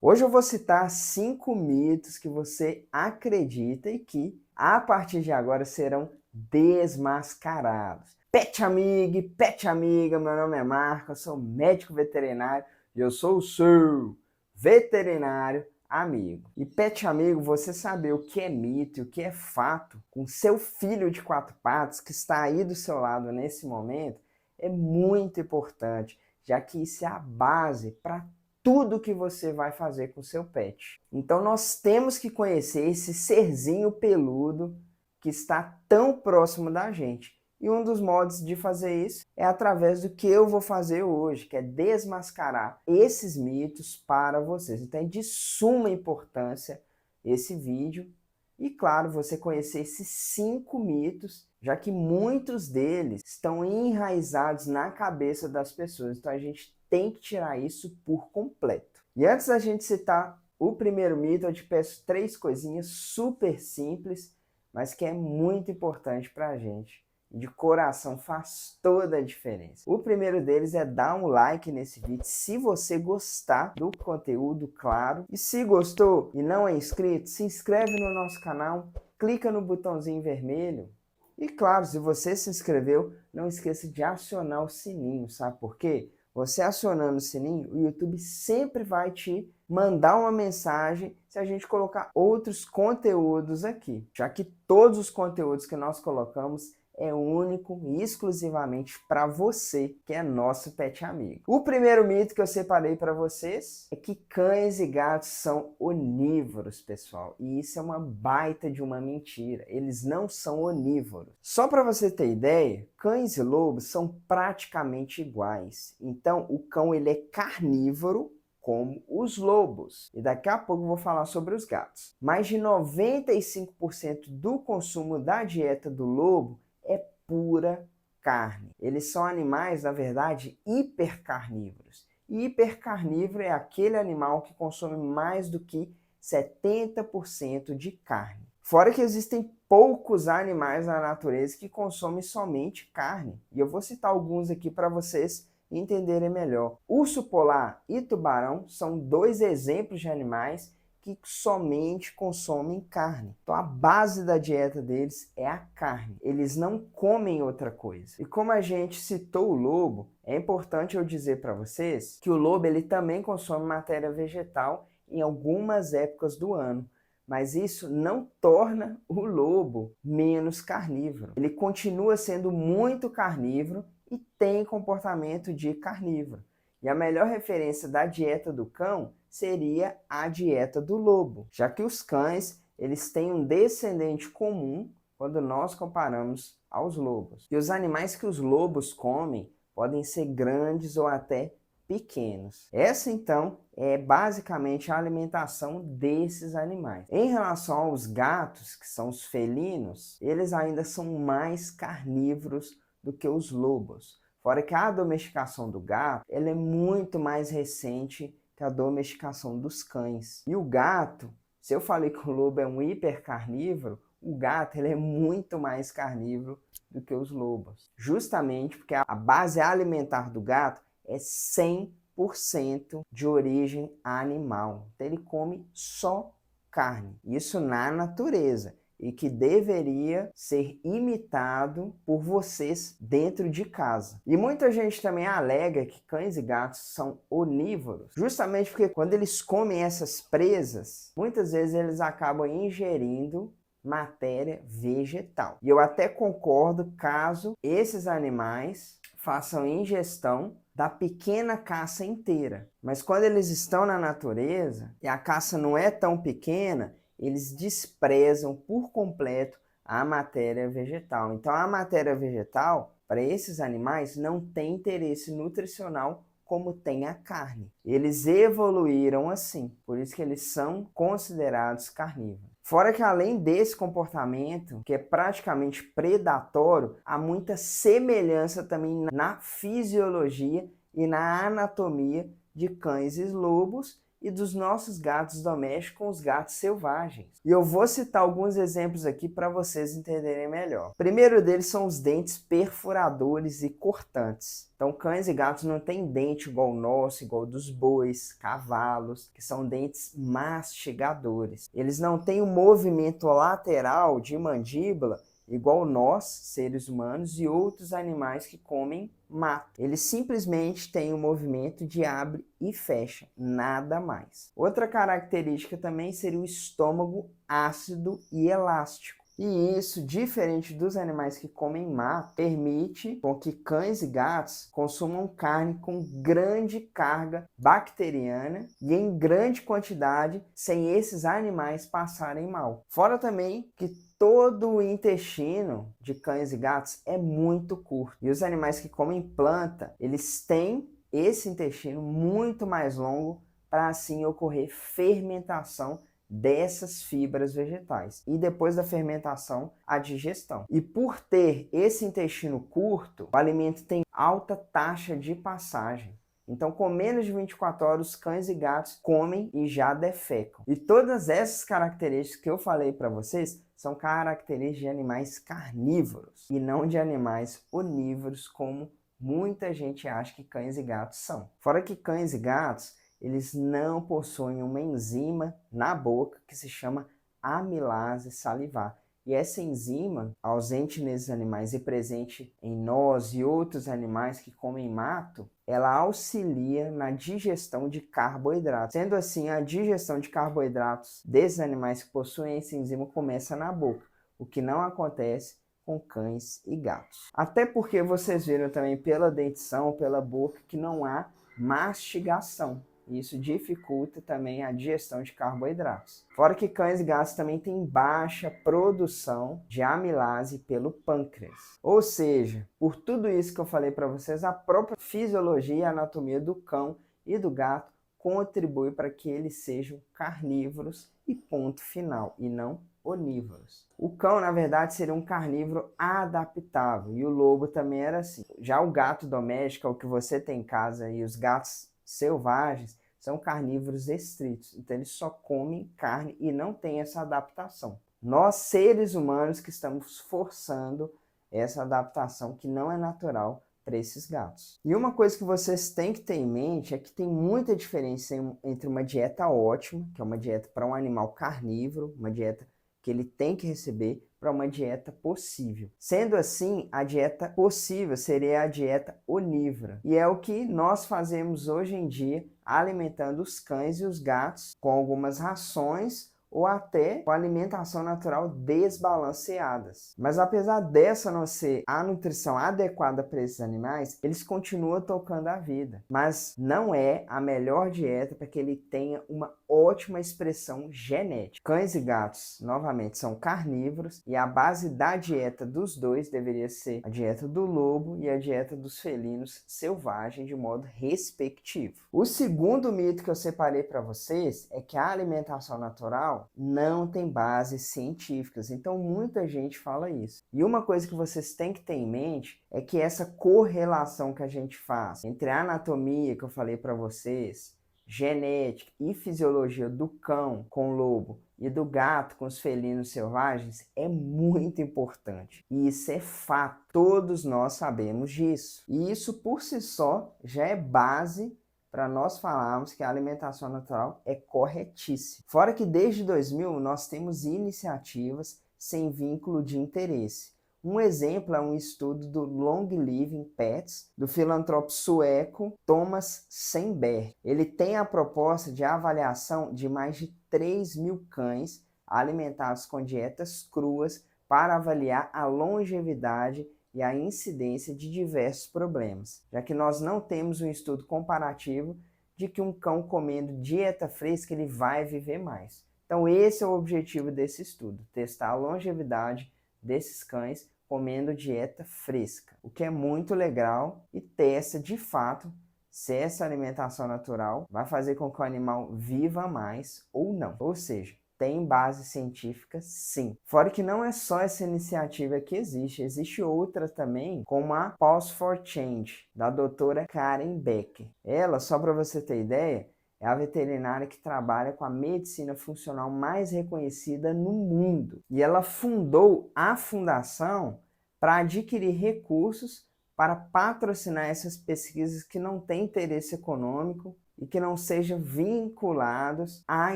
Hoje eu vou citar 5 mitos que você acredita e que, a partir de agora, serão desmascarados. Pet amigo, pet amiga, meu nome é Marco, eu sou médico veterinário e eu sou o seu veterinário amigo. E pet amigo, você saber o que é mito e o que é fato com seu filho de 4 patas que está aí do seu lado nesse momento é muito importante, já que isso é a base para tudo que você vai fazer com o seu pet. Então nós temos que conhecer esse serzinho peludo que está tão próximo da gente. E um dos modos de fazer isso é através do que eu vou fazer hoje, que é desmascarar esses mitos para vocês. Então é de suma importância esse vídeo e, claro, você conhecer esses 5 mitos, já que muitos deles estão enraizados na cabeça das pessoas. Então a gente tem que tirar isso por completo. E antes da gente citar o primeiro mito, eu te peço 3 coisinhas super simples, mas que é muito importante para a gente. De coração, faz toda a diferença. O primeiro deles é dar um like nesse vídeo se você gostar do conteúdo, claro. E se gostou e não é inscrito, se inscreve no nosso canal, clica no botãozinho vermelho. E claro, se você se inscreveu, não esqueça de acionar o sininho, sabe por quê? Você acionando o sininho, o YouTube sempre vai te mandar uma mensagem se a gente colocar outros conteúdos aqui, já que todos os conteúdos que nós colocamos é único e exclusivamente para você, que é nosso pet amigo. O primeiro mito que eu separei para vocês é que cães e gatos são onívoros, pessoal. E isso é uma baita de uma mentira. Eles não são onívoros. Só para você ter ideia, cães e lobos são praticamente iguais. Então, o cão ele é carnívoro, como os lobos. E daqui a pouco eu vou falar sobre os gatos. Mais de 95% do consumo da dieta do lobo é pura carne. Eles são animais, na verdade, hipercarnívoros. E hipercarnívoro é aquele animal que consome mais do que 70% de carne. Fora que existem poucos animais na natureza que consomem somente carne. E eu vou citar alguns aqui para vocês entenderem melhor. Urso polar e tubarão são 2 exemplos de animais que somente consomem carne. Então a base da dieta deles é a carne. Eles não comem outra coisa. E como a gente citou o lobo, é importante eu dizer para vocês que o lobo ele também consome matéria vegetal em algumas épocas do ano. Mas isso não torna o lobo menos carnívoro. Ele continua sendo muito carnívoro e tem comportamento de carnívoro. E a melhor referência da dieta do cão seria a dieta do lobo, já que os cães eles têm um descendente comum quando nós comparamos aos lobos. E os animais que os lobos comem podem ser grandes ou até pequenos. Essa então é basicamente a alimentação desses animais. Em relação aos gatos, que são os felinos, eles ainda são mais carnívoros do que os lobos. Fora que a domesticação do gato ela é muito mais recente que a domesticação dos cães. E o gato, se eu falei que o lobo é um hipercarnívoro, o gato ele é muito mais carnívoro do que os lobos. Justamente porque a base alimentar do gato é 100% de origem animal. Então ele come só carne. Isso na natureza. E que deveria ser imitado por vocês dentro de casa. E muita gente também alega que cães e gatos são onívoros, justamente porque quando eles comem essas presas, muitas vezes eles acabam ingerindo matéria vegetal. E eu até concordo caso esses animais façam ingestão da pequena caça inteira. Mas quando eles estão na natureza e a caça não é tão pequena, eles desprezam por completo a matéria vegetal. Então a matéria vegetal, para esses animais, não tem interesse nutricional como tem a carne. Eles evoluíram assim, por isso que eles são considerados carnívoros. Fora que além desse comportamento, que é praticamente predatório, há muita semelhança também na fisiologia e na anatomia de cães e lobos e dos nossos gatos domésticos com os gatos selvagens. E eu vou citar alguns exemplos aqui para vocês entenderem melhor. O primeiro deles são os dentes perfuradores e cortantes. Então, cães e gatos não têm dente igual o nosso, igual o dos bois, cavalos, que são dentes mastigadores. Eles não têm um movimento lateral de mandíbula igual nós, seres humanos, e outros animais que comem mato. Eles simplesmente têm um movimento de abre e fecha, nada mais. Outra característica também seria o estômago ácido e elástico. E isso, diferente dos animais que comem mato, permite com que cães e gatos consumam carne com grande carga bacteriana e em grande quantidade, sem esses animais passarem mal. Fora também que todo o intestino de cães e gatos é muito curto. E os animais que comem planta, eles têm esse intestino muito mais longo para assim ocorrer fermentação dessas fibras vegetais. E depois da fermentação, a digestão. E por ter esse intestino curto, o alimento tem alta taxa de passagem. Então, com menos de 24 horas, os cães e gatos comem e já defecam. E todas essas características que eu falei para vocês são características de animais carnívoros e não de animais onívoros, como muita gente acha que cães e gatos são. Fora que cães e gatos, eles não possuem uma enzima na boca que se chama amilase salivar. E essa enzima, ausente nesses animais e presente em nós e outros animais que comem mato, ela auxilia na digestão de carboidratos. Sendo assim, a digestão de carboidratos desses animais que possuem essa enzima começa na boca, o que não acontece com cães e gatos. Até porque vocês viram também pela dentição, pela boca, que não há mastigação. Isso dificulta também a digestão de carboidratos. Fora que cães e gatos também têm baixa produção de amilase pelo pâncreas. Ou seja, por tudo isso que eu falei para vocês, a própria fisiologia e anatomia do cão e do gato contribui para que eles sejam carnívoros e ponto final, e não onívoros. O cão, na verdade, seria um carnívoro adaptável, e o lobo também era assim. Já o gato doméstico, o que você tem em casa, e os gatos selvagens, são carnívoros estritos, então eles só comem carne e não têm essa adaptação. Nós, seres humanos, que estamos forçando essa adaptação que não é natural para esses gatos. E uma coisa que vocês têm que ter em mente é que tem muita diferença entre uma dieta ótima, que é uma dieta para um animal carnívoro, uma dieta que ele tem que receber, para uma dieta possível. Sendo assim, a dieta possível seria a dieta onívora. E é o que nós fazemos hoje em dia, alimentando os cães e os gatos com algumas rações ou até com alimentação natural desbalanceadas. Mas apesar dessa não ser a nutrição adequada para esses animais, eles continuam tocando a vida. Mas não é a melhor dieta para que ele tenha uma ótima expressão genética. Cães e gatos, novamente, são carnívoros e a base da dieta dos dois deveria ser a dieta do lobo e a dieta dos felinos selvagens de modo respectivo. O segundo mito que eu separei para vocês é que a alimentação natural não tem bases científicas, então muita gente fala isso. E uma coisa que vocês têm que ter em mente é que essa correlação que a gente faz entre a anatomia que eu falei para vocês, genética e fisiologia do cão com o lobo e do gato com os felinos selvagens é muito importante. E isso é fato, todos nós sabemos disso. E isso por si só já é base para nós falarmos que a alimentação natural é corretíssima. Fora que desde 2000 nós temos iniciativas sem vínculo de interesse. Um exemplo é um estudo do Long Living Pets, do filantropo sueco Thomas Sandberg. Ele tem a proposta de avaliação de mais de 3.000 cães alimentados com dietas cruas para avaliar a longevidade e a incidência de diversos problemas, já que nós não temos um estudo comparativo de que um cão comendo dieta fresca ele vai viver mais. Então esse é o objetivo desse estudo, testar a longevidade desses cães comendo dieta fresca, o que é muito legal e testa de fato se essa alimentação natural vai fazer com que o animal viva mais ou não. Ou seja, tem base científica sim. Fora que não é só essa iniciativa que existe outra também, como a Pause for Change, da doutora Karen Becker. Ela, só para você ter ideia, é a veterinária que trabalha com a medicina funcional mais reconhecida no mundo. E ela fundou a fundação para adquirir recursos para patrocinar essas pesquisas que não têm interesse econômico e que não sejam vinculados à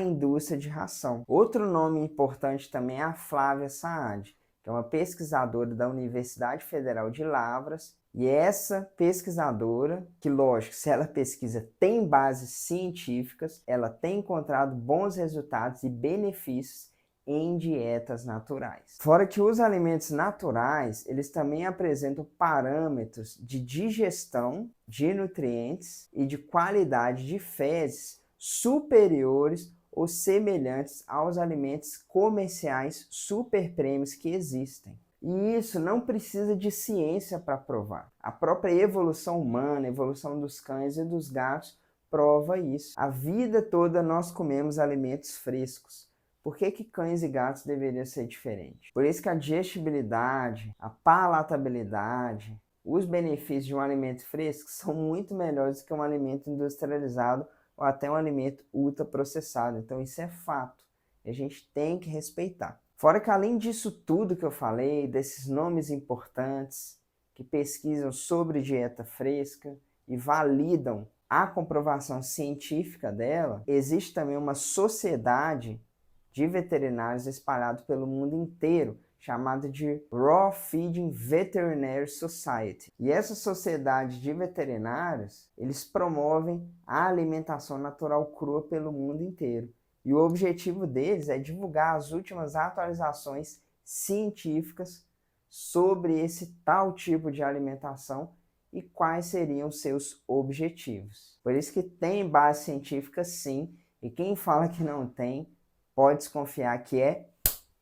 indústria de ração. Outro nome importante também é a Flávia Saad, que é uma pesquisadora da Universidade Federal de Lavras. E essa pesquisadora, que lógico, se ela pesquisa tem bases científicas, ela tem encontrado bons resultados e benefícios em dietas naturais. Fora que os alimentos naturais, eles também apresentam parâmetros de digestão de nutrientes e de qualidade de fezes superiores ou semelhantes aos alimentos comerciais super prêmios que existem. E isso não precisa de ciência para provar. A própria evolução humana, a evolução dos cães e dos gatos prova isso. A vida toda nós comemos alimentos frescos. Por que cães e gatos deveriam ser diferentes? Por isso que a digestibilidade, a palatabilidade, os benefícios de um alimento fresco são muito melhores do que um alimento industrializado ou até um alimento ultraprocessado. Então isso é fato. E a gente tem que respeitar. Fora que além disso tudo que eu falei, desses nomes importantes que pesquisam sobre dieta fresca e validam a comprovação científica dela, existe também uma sociedade de veterinários espalhado pelo mundo inteiro, chamada de Raw Feeding Veterinary Society. E essa sociedade de veterinários, eles promovem a alimentação natural crua pelo mundo inteiro. E o objetivo deles é divulgar as últimas atualizações científicas sobre esse tal tipo de alimentação e quais seriam seus objetivos. Por isso que tem base científica sim, e quem fala que não tem, pode desconfiar que é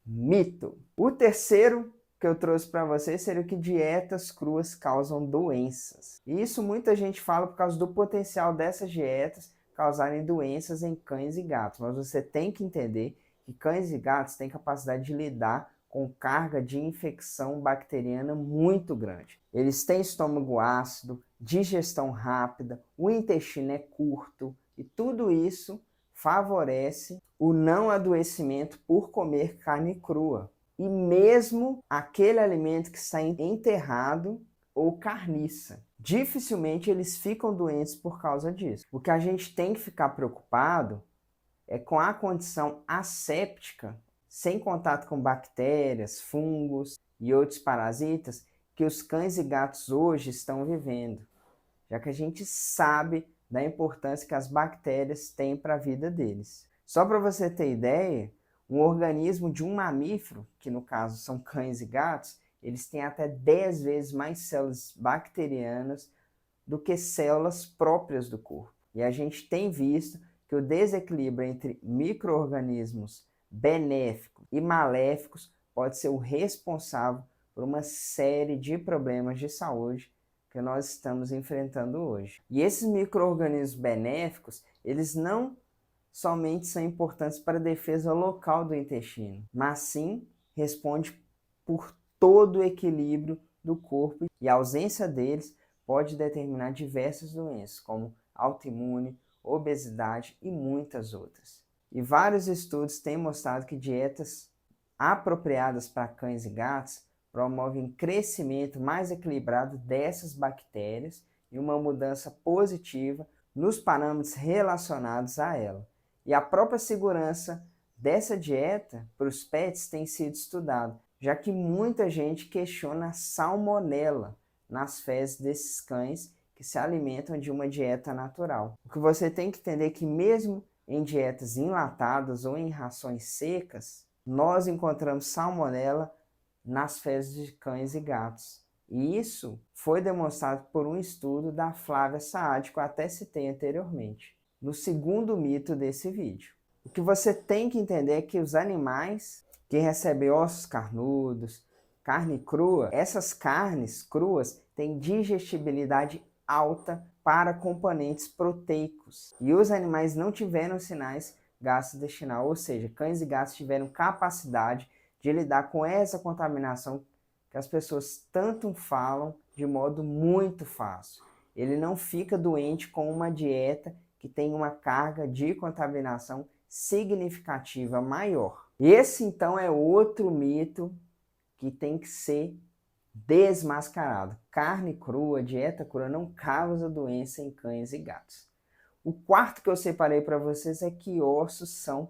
mito. O terceiro que eu trouxe para vocês seria que dietas cruas causam doenças. E isso muita gente fala por causa do potencial dessas dietas causarem doenças em cães e gatos. Mas você tem que entender que cães e gatos têm capacidade de lidar com carga de infecção bacteriana muito grande. Eles têm estômago ácido, digestão rápida, o intestino é curto e tudo isso favorece o não adoecimento por comer carne crua. E mesmo aquele alimento que está enterrado ou carniça, dificilmente eles ficam doentes por causa disso. O que a gente tem que ficar preocupado é com a condição asséptica, sem contato com bactérias, fungos e outros parasitas que os cães e gatos hoje estão vivendo, já que a gente sabe da importância que as bactérias têm para a vida deles. Só para você ter ideia, um organismo de um mamífero, que no caso são cães e gatos, eles têm até 10 vezes mais células bacterianas do que células próprias do corpo. E a gente tem visto que o desequilíbrio entre micro-organismos benéficos e maléficos pode ser o responsável por uma série de problemas de saúde que nós estamos enfrentando hoje. E esses micro-organismos benéficos, eles não somente são importantes para a defesa local do intestino, mas sim respondem por todo o equilíbrio do corpo, e a ausência deles pode determinar diversas doenças, como autoimune, obesidade e muitas outras. E vários estudos têm mostrado que dietas apropriadas para cães e gatos promovem crescimento mais equilibrado dessas bactérias e uma mudança positiva nos parâmetros relacionados a ela. E a própria segurança dessa dieta para os pets tem sido estudada, já que muita gente questiona a salmonela nas fezes desses cães que se alimentam de uma dieta natural. O que você tem que entender é que mesmo em dietas enlatadas ou em rações secas, nós encontramos salmonela nas fezes de cães e gatos. E isso foi demonstrado por um estudo da Flávia Saad, que eu até citei anteriormente, no segundo mito desse vídeo. O que você tem que entender é que os animais que recebem ossos carnudos, carne crua, essas carnes cruas têm digestibilidade alta para componentes proteicos. E os animais não tiveram sinais gastrointestinais, ou seja, cães e gatos tiveram capacidade de lidar com essa contaminação que as pessoas tanto falam de modo muito fácil. Ele não fica doente com uma dieta que têm uma carga de contaminação significativa maior. Esse, então, é outro mito que tem que ser desmascarado. Carne crua, dieta crua não causa doença em cães e gatos. O quarto que eu separei para vocês é que ossos são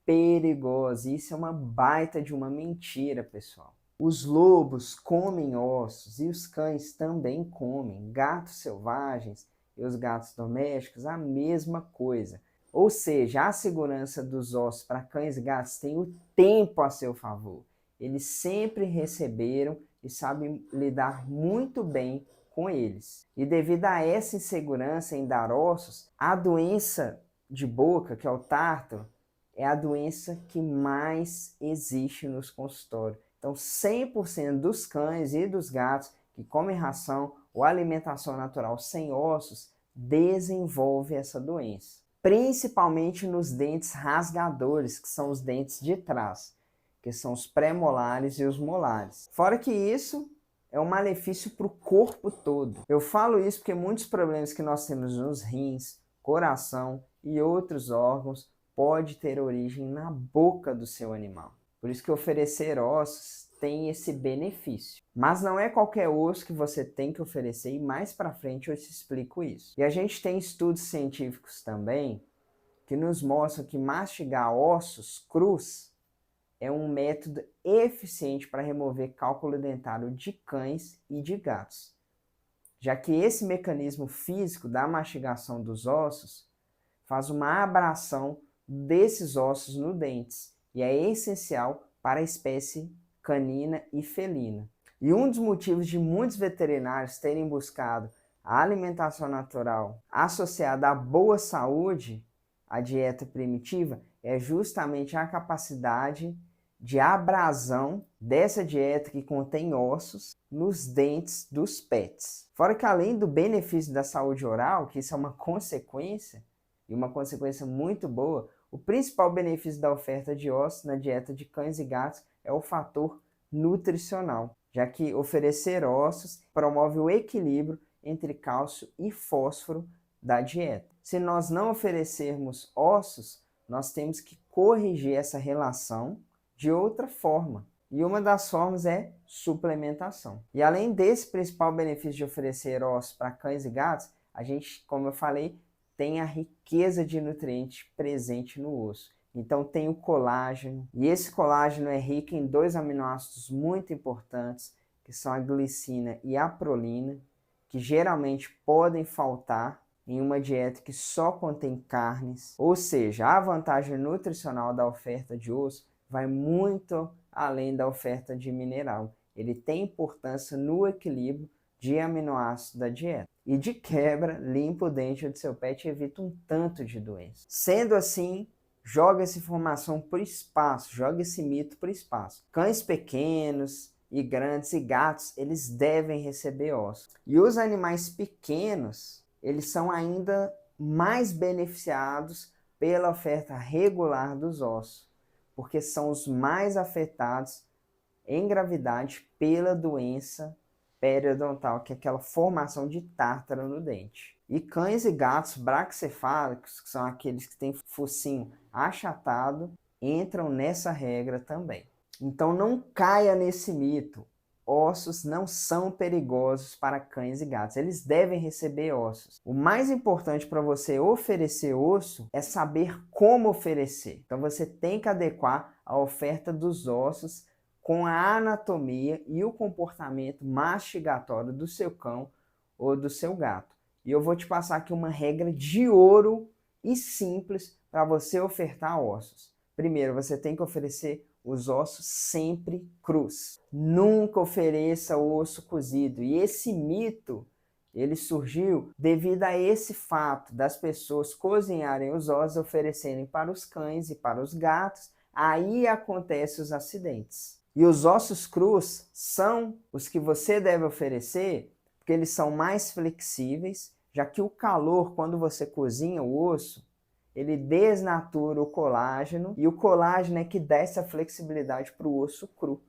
perigosos. Isso é uma baita de uma mentira, pessoal. Os lobos comem ossos e os cães também comem. Gatos selvagens e os gatos domésticos, a mesma coisa. Ou seja, a segurança dos ossos para cães e gatos tem o tempo a seu favor. Eles sempre receberam e sabem lidar muito bem com eles. E devido a essa insegurança em dar ossos, a doença de boca, que é o tártaro, é a doença que mais existe nos consultórios. Então, 100% dos cães e dos gatos que comem ração ou alimentação natural sem ossos desenvolve essa doença. Principalmente nos dentes rasgadores, que são os dentes de trás, que são os pré-molares e os molares. Fora que isso é um malefício para o corpo todo. Eu falo isso porque muitos problemas que nós temos nos rins, coração e outros órgãos pode ter origem na boca do seu animal. Por isso que oferecer ossos tem esse benefício. Mas não é qualquer osso que você tem que oferecer, e mais para frente eu te explico isso. E a gente tem estudos científicos também que nos mostram que mastigar ossos crus é um método eficiente para remover cálculo dentário de cães e de gatos, já que esse mecanismo físico da mastigação dos ossos faz uma abração desses ossos nos dentes e é essencial para a espécie canina e felina. E um dos motivos de muitos veterinários terem buscado a alimentação natural associada à boa saúde, a dieta primitiva, é justamente a capacidade de abrasão dessa dieta que contém ossos nos dentes dos pets. Fora que além do benefício da saúde oral, que isso é uma consequência, e uma consequência muito boa, o principal benefício da oferta de ossos na dieta de cães e gatos é o fator nutricional, já que oferecer ossos promove o equilíbrio entre cálcio e fósforo da dieta. Se nós não oferecermos ossos, nós temos que corrigir essa relação de outra forma. E uma das formas é suplementação. E além desse principal benefício de oferecer ossos para cães e gatos, a gente, como eu falei, tem a riqueza de nutrientes presente no osso. Então tem o colágeno, e esse colágeno é rico em 2 aminoácidos muito importantes, que são a glicina e a prolina, que geralmente podem faltar em uma dieta que só contém carnes. Ou seja, a vantagem nutricional da oferta de osso vai muito além da oferta de mineral. Ele tem importância no equilíbrio de aminoácidos da dieta. E de quebra, limpa o dente do seu pet e evita um tanto de doença. Sendo assim, joga essa informação para o espaço, joga esse mito para o espaço. Cães pequenos e grandes e gatos, eles devem receber ossos. E os animais pequenos, eles são ainda mais beneficiados pela oferta regular dos ossos, porque são os mais afetados em gravidade pela doença periodontal, que é aquela formação de tártaro no dente. E cães e gatos braquicefálicos, que são aqueles que têm focinho achatado, entram nessa regra também. Então não caia nesse mito. Ossos não são perigosos para cães e gatos. Eles devem receber ossos. O mais importante para você oferecer osso é saber como oferecer. Então você tem que adequar a oferta dos ossos com a anatomia e o comportamento mastigatório do seu cão ou do seu gato. E eu vou te passar aqui uma regra de ouro e simples para você ofertar ossos. Primeiro, você tem que oferecer os ossos sempre crus. Nunca ofereça osso cozido. E esse mito, ele surgiu devido a esse fato das pessoas cozinharem os ossos e oferecerem para os cães e para os gatos. Aí acontecem os acidentes. E os ossos crus são os que você deve oferecer porque eles são mais flexíveis, já que o calor, quando você cozinha o osso, ele desnatura o colágeno, e o colágeno é que dá essa flexibilidade para o osso cru.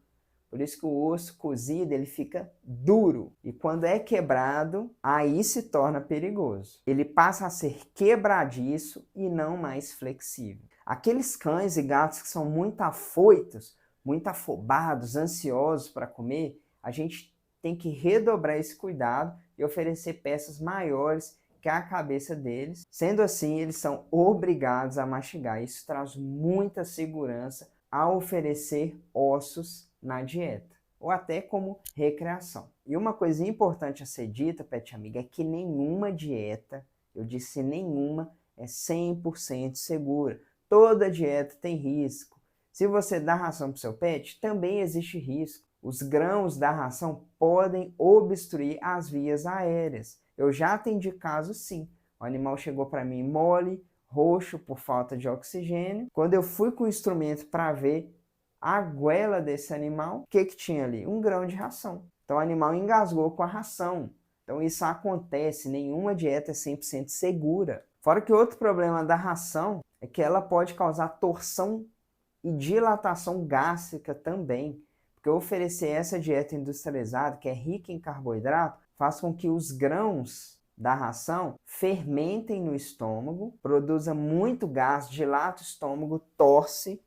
Por isso que o osso cozido ele fica duro. E quando é quebrado, aí se torna perigoso. Ele passa a ser quebradiço e não mais flexível. Aqueles cães e gatos que são muito afoitos, muito afobados, ansiosos para comer, a gente tem que redobrar esse cuidado e oferecer peças maiores que a cabeça deles. Sendo assim, eles são obrigados a mastigar. Isso traz muita segurança ao oferecer ossos na dieta, ou até como recreação. E uma coisa importante a ser dita, pet amiga, é que nenhuma dieta, eu disse nenhuma, é 100% segura. Toda dieta tem risco. Se você dá ração para o seu pet, também existe risco. Os grãos da ração podem obstruir as vias aéreas. Eu já atendi casos sim. O animal chegou para mim mole, roxo por falta de oxigênio. Quando eu fui com o instrumento para ver a goela desse animal, o que tinha ali? Um grão de ração. Então o animal engasgou com a ração. Então isso acontece, nenhuma dieta é 100% segura. Fora que outro problema da ração é que ela pode causar torção e dilatação gástrica também. Porque oferecer essa dieta industrializada, que é rica em carboidrato, faz com que os grãos da ração fermentem no estômago, produza muito gás, dilata o estômago, torce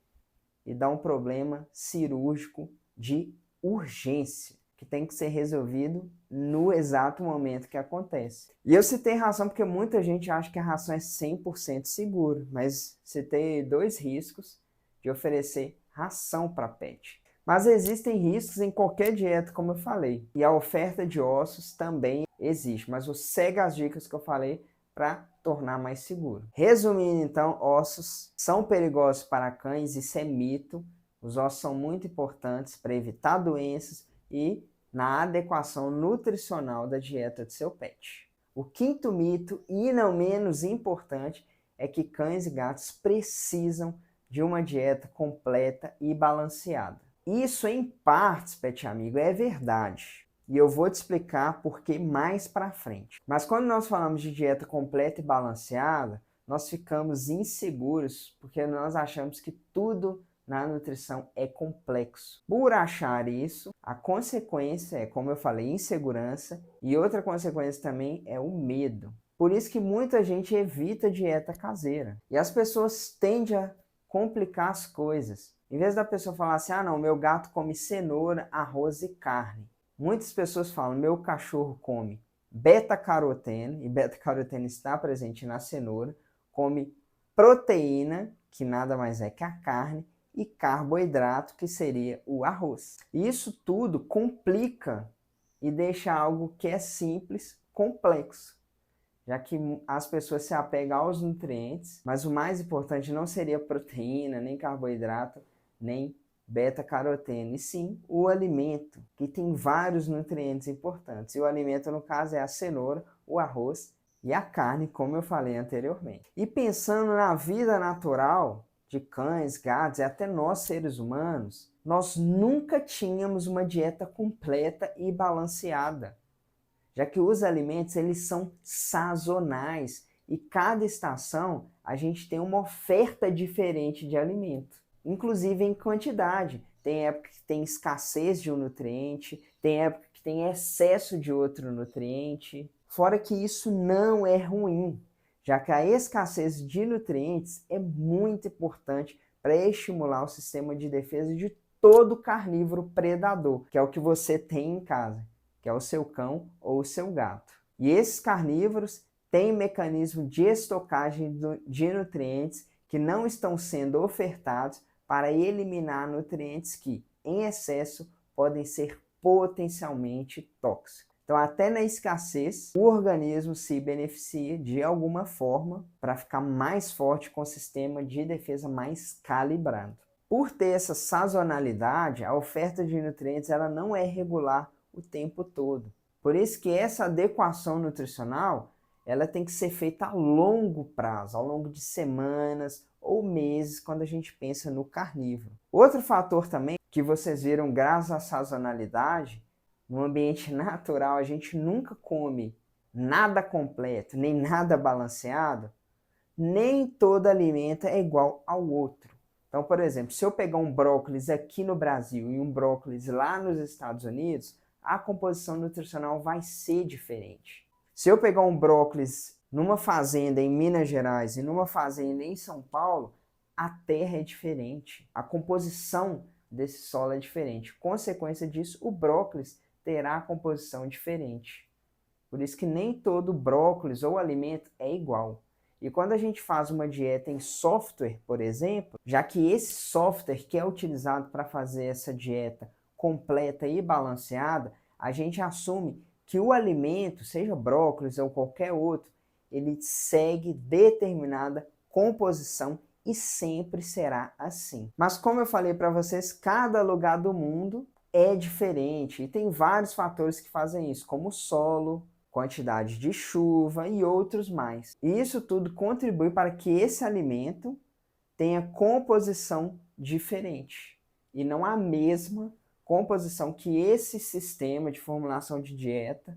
e dá um problema cirúrgico de urgência, que tem que ser resolvido no exato momento que acontece. E eu citei ração porque muita gente acha que a ração é 100% segura, mas citei dois riscos de oferecer ração para pet. Mas existem riscos em qualquer dieta, como eu falei. E a oferta de ossos também existe, mas você segue as dicas que eu falei para tornar mais seguro. Resumindo então, ossos são perigosos para cães, isso é mito. Os ossos são muito importantes para evitar doenças e na adequação nutricional da dieta de seu pet. O quinto mito, e não menos importante, é que cães e gatos precisam de uma dieta completa e balanceada. Isso em partes, pet amigo, é verdade. E eu vou te explicar por que mais para frente. Mas quando nós falamos de dieta completa e balanceada, nós ficamos inseguros porque nós achamos que tudo na nutrição é complexo. Por achar isso, a consequência é, como eu falei, insegurança, e outra consequência também é o medo. Por isso que muita gente evita dieta caseira. E as pessoas tendem a complicar as coisas. Em vez da pessoa falar assim, ah não, meu gato come cenoura, arroz e carne. Muitas pessoas falam, meu cachorro come beta-caroteno, e beta-caroteno está presente na cenoura, come proteína, que nada mais é que a carne, e carboidrato, que seria o arroz. Isso tudo complica e deixa algo que é simples, complexo, já que as pessoas se apegam aos nutrientes, mas o mais importante não seria proteína, nem carboidrato, nem beta-caroteno, e sim o alimento, que tem vários nutrientes importantes. E o alimento, no caso, é a cenoura, o arroz e a carne, como eu falei anteriormente. E pensando na vida natural de cães, gatos e até nós, seres humanos, nós nunca tínhamos uma dieta completa e balanceada, já que os alimentos eles são sazonais e cada estação a gente tem uma oferta diferente de alimento, inclusive em quantidade. Tem época que tem escassez de um nutriente, tem época que tem excesso de outro nutriente. Fora que isso não é ruim, já que a escassez de nutrientes é muito importante para estimular o sistema de defesa de todo carnívoro predador, que é o que você tem em casa, que é o seu cão ou o seu gato. E esses carnívoros têm mecanismo de estocagem de nutrientes que não estão sendo ofertados para eliminar nutrientes que, em excesso, podem ser potencialmente tóxicos. Então, até na escassez, o organismo se beneficia de alguma forma para ficar mais forte com o sistema de defesa mais calibrado. Por ter essa sazonalidade, a oferta de nutrientes ela não é regular o tempo todo. Por isso que essa adequação nutricional ela tem que ser feita a longo prazo, ao longo de semanas ou meses, quando a gente pensa no carnívoro. Outro fator também que vocês viram, graças à sazonalidade, no ambiente natural a gente nunca come nada completo, nem nada balanceado, nem todo alimento é igual ao outro. Então, por exemplo, se eu pegar um brócolis aqui no Brasil e um brócolis lá nos Estados Unidos, a composição nutricional vai ser diferente. Se eu pegar um brócolis numa fazenda em Minas Gerais e numa fazenda em São Paulo, a terra é diferente, a composição desse solo é diferente. Consequência disso, o brócolis terá a composição diferente. Por isso que nem todo brócolis ou alimento é igual. E quando a gente faz uma dieta em software, por exemplo, já que esse software que é utilizado para fazer essa dieta completa e balanceada, a gente assume que o alimento, seja brócolis ou qualquer outro, ele segue determinada composição e sempre será assim. Mas como eu falei para vocês, cada lugar do mundo é diferente e tem vários fatores que fazem isso, como o solo, quantidade de chuva e outros mais. E isso tudo contribui para que esse alimento tenha composição diferente e não a mesma composição que esse sistema de formulação de dieta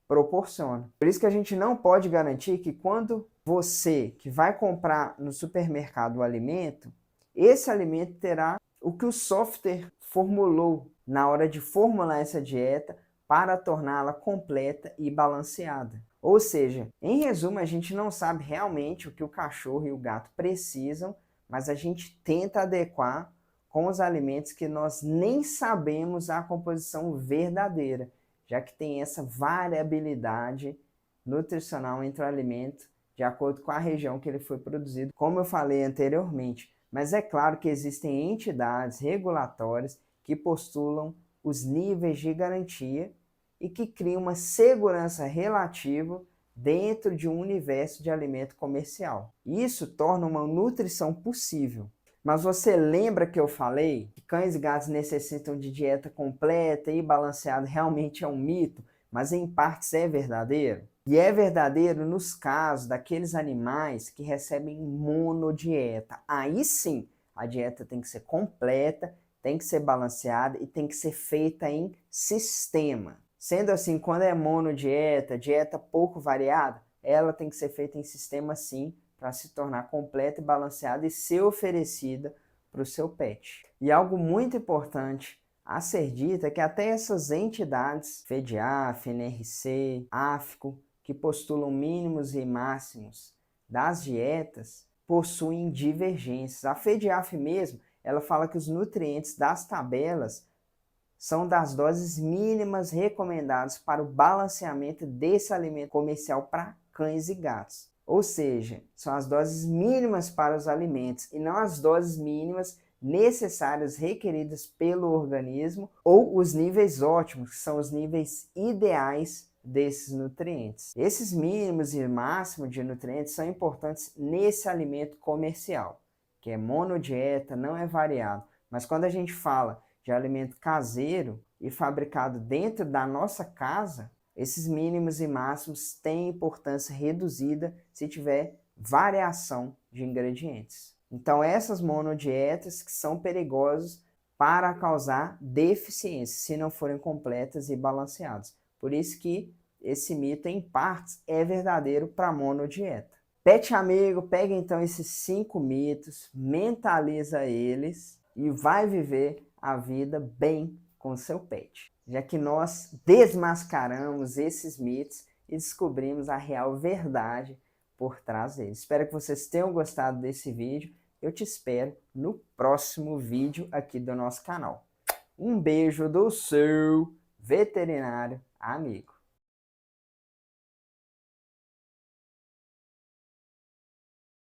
proporciona. Por isso que a gente não pode garantir que quando você que vai comprar no supermercado o alimento, esse alimento terá o que o software formulou na hora de formular essa dieta para torná-la completa e balanceada. Ou seja, em resumo, a gente não sabe realmente o que o cachorro e o gato precisam, mas a gente tenta adequar com os alimentos que nós nem sabemos a composição verdadeira, já que tem essa variabilidade nutricional entre o alimento de acordo com a região que ele foi produzido, como eu falei anteriormente. Mas é claro que existem entidades regulatórias que postulam os níveis de garantia e que criam uma segurança relativa dentro de um universo de alimento comercial. Isso torna uma nutrição possível. Mas você lembra que eu falei que cães e gatos necessitam de dieta completa e balanceada? Realmente é um mito, mas em partes é verdadeiro. E é verdadeiro nos casos daqueles animais que recebem monodieta. Aí sim, a dieta tem que ser completa, tem que ser balanceada e tem que ser feita em sistema. Sendo assim, quando é monodieta, dieta pouco variada, ela tem que ser feita em sistema sim, para se tornar completa e balanceada e ser oferecida para o seu pet. E algo muito importante a ser dito é que até essas entidades, FEDIAF, NRC, AFCO, que postulam mínimos e máximos das dietas, possuem divergências. A FEDIAF mesmo, ela fala que os nutrientes das tabelas são das doses mínimas recomendadas para o balanceamento desse alimento comercial para cães e gatos. Ou seja, são as doses mínimas para os alimentos e não as doses mínimas necessárias requeridas pelo organismo ou os níveis ótimos, que são os níveis ideais desses nutrientes. Esses mínimos e máximos de nutrientes são importantes nesse alimento comercial, que é monodieta, não é variado. Mas quando a gente fala de alimento caseiro e fabricado dentro da nossa casa, esses mínimos e máximos têm importância reduzida se tiver variação de ingredientes. Então essas monodietas que são perigosas para causar deficiência se não forem completas e balanceadas. Por isso que esse mito em partes é verdadeiro para a monodieta. Pet amigo, pega então esses 5 mitos, mentaliza eles e vai viver a vida bem com seu pet, já que nós desmascaramos esses mitos e descobrimos a real verdade por trás deles. Espero que vocês tenham gostado desse vídeo. Eu te espero no próximo vídeo aqui do nosso canal. Um beijo do seu veterinário amigo.